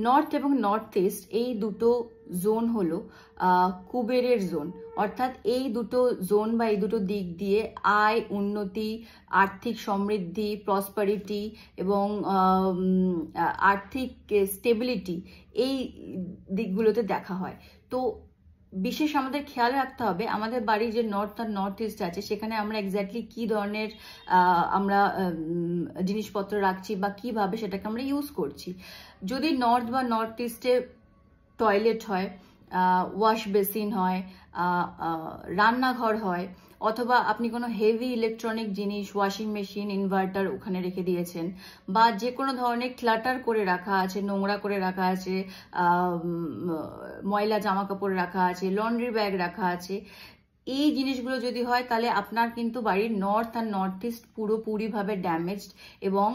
North এবং north east এই দুটো জোন হলো কুবেরের জোন, অর্থাৎ এই দুটো জোন বা এই দুটো দিক দিয়ে আয়, উন্নতি, আর্থিক সমৃদ্ধি, প্রসপারিটি এবং আর্থিক স্টেবিলিটি এই দিকগুলোতে দেখা হয়। তো বিশেষ আমাদের খেয়াল রাখতে হবে আমাদের বাড়ির যে নর্থ আর নর্থ ইস্ট আছে সেখানে আমরা এক্স্যাক্টলি কি ধরনের আমরা জিনিসপত্র রাখছি বা কিভাবে সেটাকে আমরা ইউজ করছি। যদি নর্থ বা নর্থ ইস্টে টয়লেট হয়, ওয়াশ বেসিন হয়, রান্নাঘর হয়, অথবা আপনি কোনো হেভি ইলেকট্রনিক জিনিস, ওয়াশিং মেশিন, ইনভার্টার ওখানে রেখে দিয়েছেন, বা যে কোনো ধরনের ক্লাটার করে রাখা আছে, নোংরা করে রাখা আছে, ময়লা জামা কাপড় রাখা আছে, লন্ড্রি ব্যাগ রাখা আছে, এই জিনিসগুলো যদি হয় তাহলে আপনার কিন্তু বাড়ির নর্থ আর নর্থ ইস্ট পুরোপুরিভাবে ড্যামেজড। এবং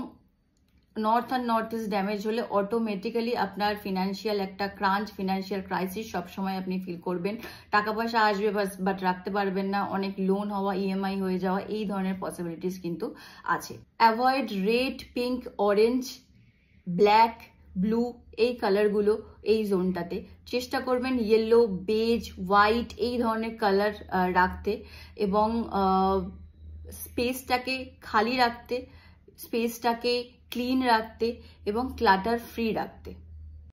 নর্থ আর নর্থ ইস্ট ড্যামেজ হলে অটোমেটিক্যালি আপনার ফিনান্সিয়াল একটা ক্রাঞ্চ, ফিনান্সিয়াল ক্রাইসিস সবসময় আপনি ফিল করবেন। টাকা পয়সা আসবে বাট রাখতে পারবেন না, অনেক লোন হওয়া, ইএমআই হয়ে যাওয়া, এই ধরনের পসিবিলিটিস কিন্তু আছে। Avoid red, pink, orange, black, blue এই কালারগুলো এই জোনটাতে। চেষ্টা করবেন ইয়েলো, বেজ, হোয়াইট এই ধরনের কালার রাখতে এবং স্পেসটাকে খালি রাখতে, স্পেসটাকে ক্লিন রাখতে এবং ক্লাটার ফ্রি রাখতে।